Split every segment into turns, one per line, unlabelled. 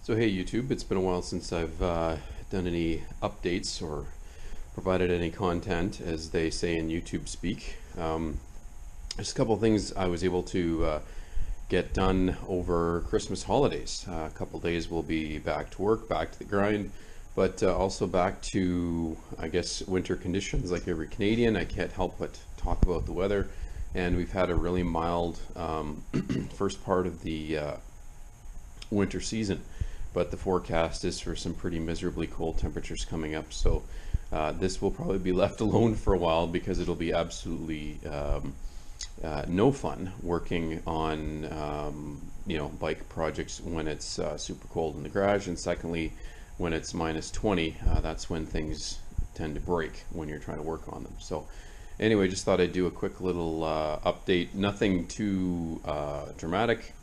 So hey YouTube, it's been a while since I've done any updates or provided any content, as they say in YouTube speak. Just a couple of things I was able to get done over Christmas holidays. A couple days we'll be back to work, back to the grind, but also back to, I guess, winter conditions like every Canadian. I can't help but talk about the weather, and we've had a really mild first part of the winter season, but the forecast is for some pretty miserably cold temperatures coming up. So this will probably be left alone for a while, because it'll be absolutely no fun working on bike projects when it's super cold in the garage. And secondly, when it's minus 20, that's when things tend to break when you're trying to work on them. So anyway, just thought I'd do a quick little update. Nothing too dramatic.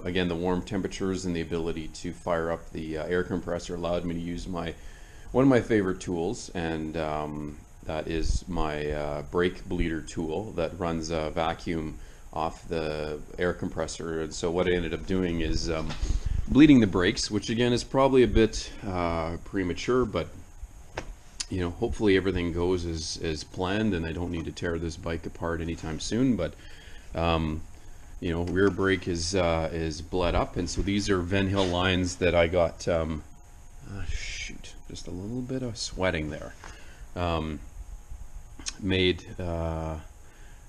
Again, the warm temperatures and the ability to fire up the air compressor allowed me to use one of my favorite tools, and that is my brake bleeder tool that runs a vacuum off the air compressor. And so what I ended up doing is bleeding the brakes, which again is probably a bit premature, but hopefully everything goes as planned and I don't need to tear this bike apart anytime soon. But rear brake is bled up, and so these are Van Hill lines that I got. Shoot, just a little bit of sweating there. Made out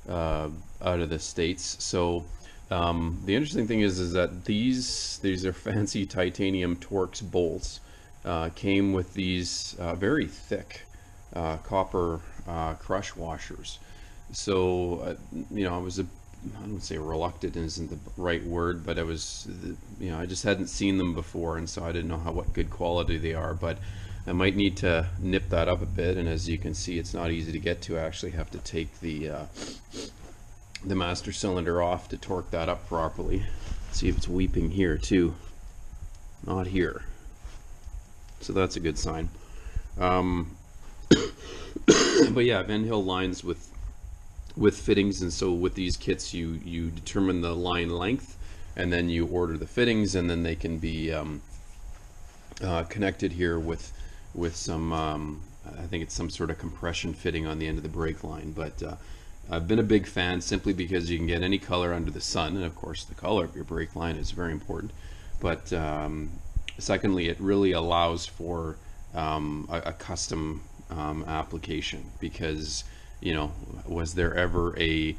of the States. So the interesting thing is that these are fancy titanium Torx bolts. Came with these very thick copper crush washers. So I was I don't say reluctant isn't the right word, but I was, I just hadn't seen them before, and so I didn't know what good quality they are. But I might need to nip that up a bit, and as you can see, it's not easy to get to. I actually have to take the master cylinder off to torque that up properly. See if it's weeping here too. Not here. So that's a good sign. But yeah, Van Hill lines with fittings, and so with these kits you determine the line length, and then you order the fittings, and then they can be connected here with some I think it's some sort of compression fitting on the end of the brake line. But I've been a big fan simply because you can get any color under the sun, and of course the color of your brake line is very important. But secondly, it really allows for a custom application, because was there ever a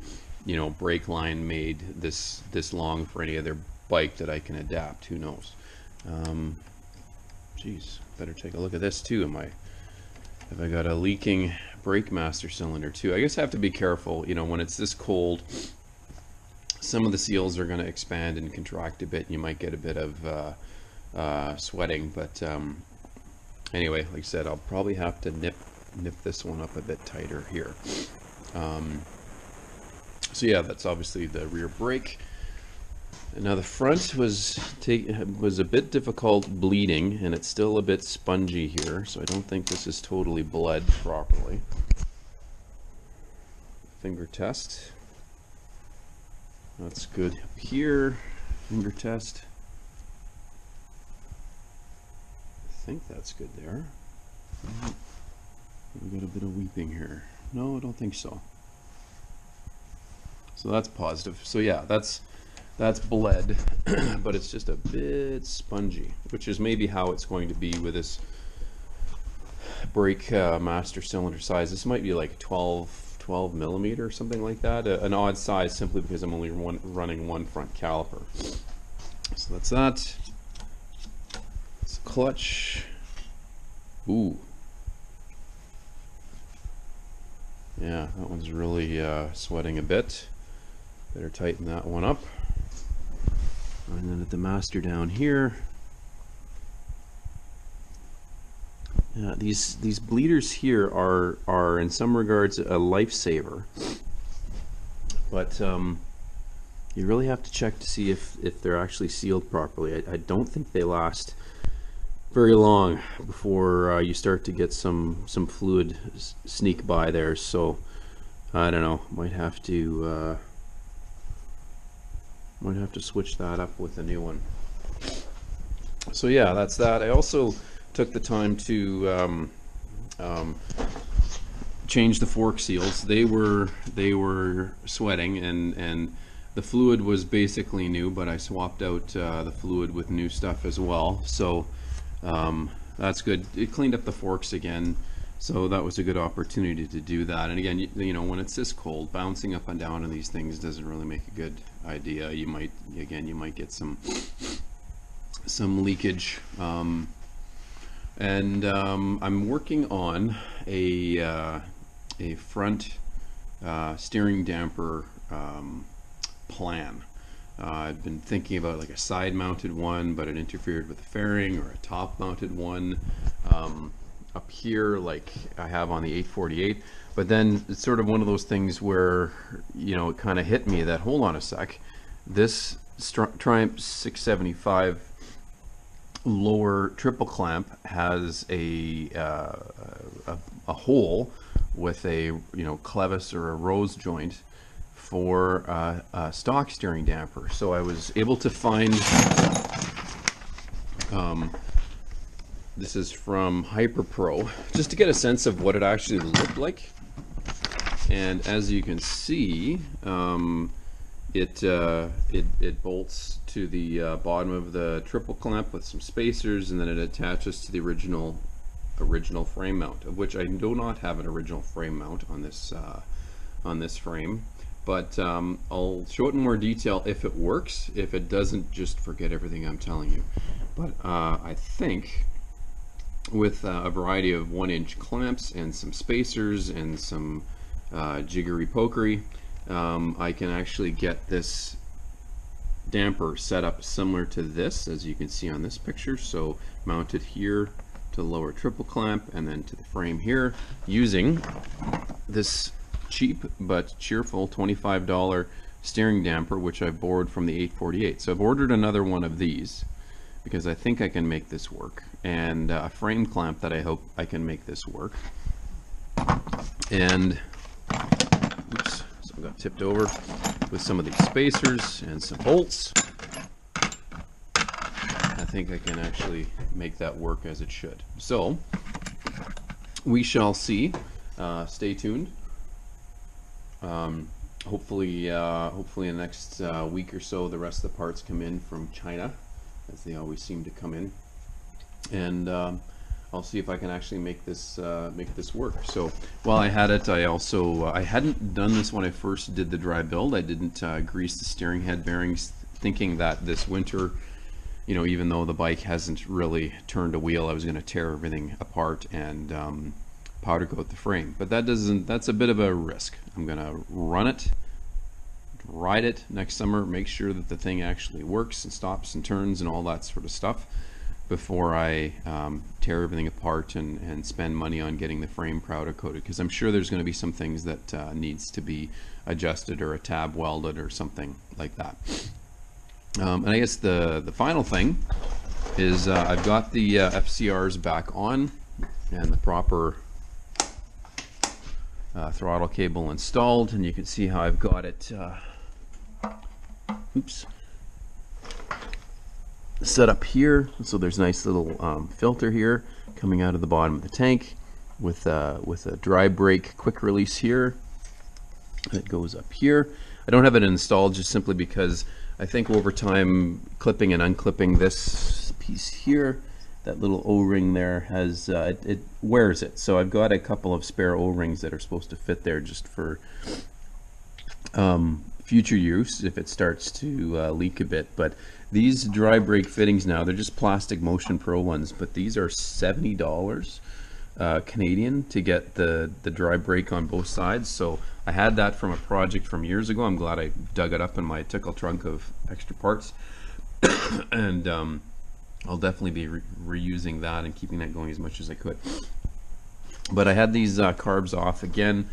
brake line made this long for any other bike that I can adapt? Who knows? Geez, better take a look at this too. Have I got a leaking brake master cylinder too? I guess I have to be careful. When it's this cold, some of the seals are going to expand and contract a bit, and you might get a bit of sweating. But anyway, like I said, I'll probably have to nip this one up a bit tighter here. So yeah, that's obviously the rear brake. And now the front was a bit difficult bleeding, and it's still a bit spongy here, so I don't think this is totally bled properly. Finger test. That's good up here. Finger test. I think that's good there. We got a bit of weeping here. No, I don't think so. So that's positive. So yeah, that's bled, but it's just a bit spongy, which is maybe how it's going to be with this brake master cylinder size. This might be like 12 millimeter or something like that. An odd size, simply because I'm only running one front caliper. So that's that. It's a clutch. Ooh. Yeah, that one's really sweating a bit. Better tighten that one up. And then at the master down here, these bleeders here are in some regards a lifesaver, but you really have to check to see if they're actually sealed properly. I don't think they last very long before you start to get some fluid sneak by there. So I don't know, might have to switch that up with a new one. So yeah, that's that. I also took the time to um, change the fork seals. They were sweating, and the fluid was basically new, but I swapped out the fluid with new stuff as well. So that's good. It cleaned up the forks again. So that was a good opportunity to do that. And again, you know, when it's this cold, bouncing up and down on these things doesn't really make a good idea. You might get some leakage. I'm working on a front steering damper plan. I've been thinking about like a side-mounted one, but it interfered with the fairing, or a top-mounted one up here, like I have on the 848. But then it's sort of one of those things where, you know, it kind of hit me that, hold on a sec, this Triumph 675 lower triple clamp has a hole with a, you know, clevis or a rose joint for a stock steering damper. So I was able to find this is from Hyper Pro, just to get a sense of what it actually looked like. And as you can see, it bolts to the bottom of the triple clamp with some spacers, and then it attaches to the original frame mount, of which I do not have an original frame mount on this frame. But I'll show it in more detail if it works. If it doesn't, just forget everything I'm telling you. But I think with a variety of 1-inch clamps and some spacers and some jiggery pokery, I can actually get this damper set up similar to this, as you can see on this picture. So mounted here to the lower triple clamp and then to the frame here, using this cheap but cheerful $25 steering damper, which I borrowed from the 848. So I've ordered another one of these because I think I can make this work, and a frame clamp that I hope I can make this work. And oops, so I got tipped over with some of these spacers and some bolts. I think I can actually make that work as it should. So we shall see. Stay tuned. Hopefully in the next week or so, the rest of the parts come in from China, as they always seem to come in, and I'll see if I can actually make this work. So while I had it, I also I hadn't done this when I first did the dry build. I didn't grease the steering head bearings, thinking that this winter, you know, even though the bike hasn't really turned a wheel, I was going to tear everything apart and powder coat the frame. But that's a bit of a risk. I'm going to run it, ride it next summer, make sure that the thing actually works and stops and turns and all that sort of stuff before I tear everything apart and spend money on getting the frame powder coated, because I'm sure there's going to be some things that needs to be adjusted, or a tab welded or something like that. And I guess the final thing is I've got the FCRs back on and the proper throttle cable installed, and you can see how I've got it oops, set up here. So there's a nice little filter here coming out of the bottom of the tank with a dry brake quick release here. It goes up here. I don't have it installed just simply because I think over time, clipping and unclipping this piece here, that little O-ring there has it wears it. So I've got a couple of spare O-rings that are supposed to fit there just for future use if it starts to leak a bit. But these dry brake fittings now, they're just plastic Motion Pro ones, but these are $70 Canadian to get the dry brake on both sides. So I had that from a project from years ago. I'm glad I dug it up in my tickle trunk of extra parts. And I'll definitely be reusing that and keeping that going as much as I could. But I had these carbs off again.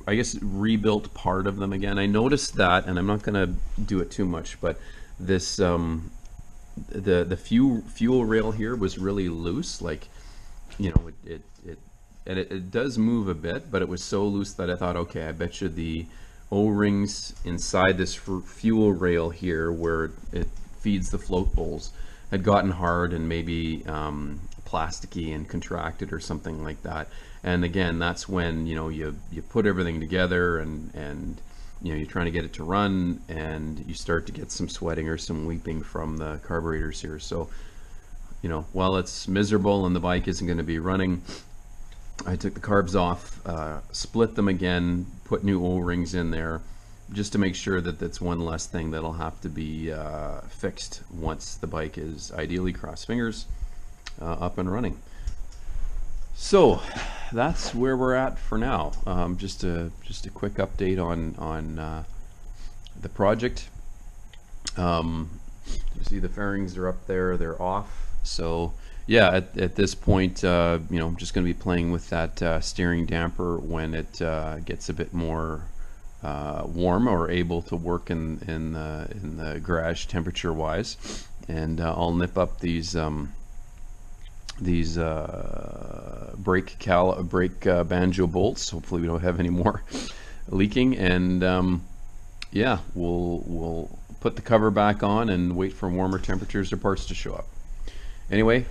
I guess rebuilt part of them again. I noticed that, and I'm not going to do it too much, but this the fuel rail here was really loose. Like, you know, it does move a bit, but it was so loose that I thought, okay, I bet you the O-rings inside this fuel rail here where it feeds the float bowls had gotten hard and maybe plasticky and contracted or something like that. And again, that's when you put everything together and you're trying to get it to run, and you start to get some sweating or some weeping from the carburetors here. So while it's miserable and the bike isn't going to be running, I took the carbs off, split them again, put new O-rings in there, just to make sure that that's one less thing that'll have to be fixed once the bike is, ideally, cross fingers, up and running. So that's where we're at for now. Just a quick update on the project. You see the fairings are up there, they're off. So yeah, at this point, I'm just going to be playing with that steering damper when it gets a bit more warm or able to work in the garage temperature wise, and I'll nip up these brake banjo bolts. Hopefully we don't have any more leaking, and yeah, we'll put the cover back on and wait for warmer temperatures or parts to show up. Anyway,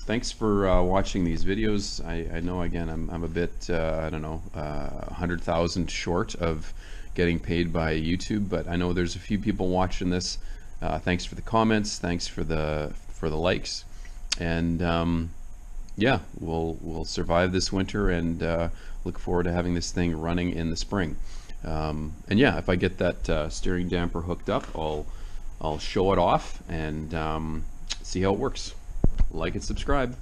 thanks for watching these videos. I know, again, I'm a bit, I don't know, 100,000 short of getting paid by YouTube, but I know there's a few people watching this. Thanks for the comments, thanks for the likes, and yeah, we'll survive this winter, and look forward to having this thing running in the spring. And yeah, if I get that steering damper hooked up, I'll show it off and see how it works. Like and subscribe.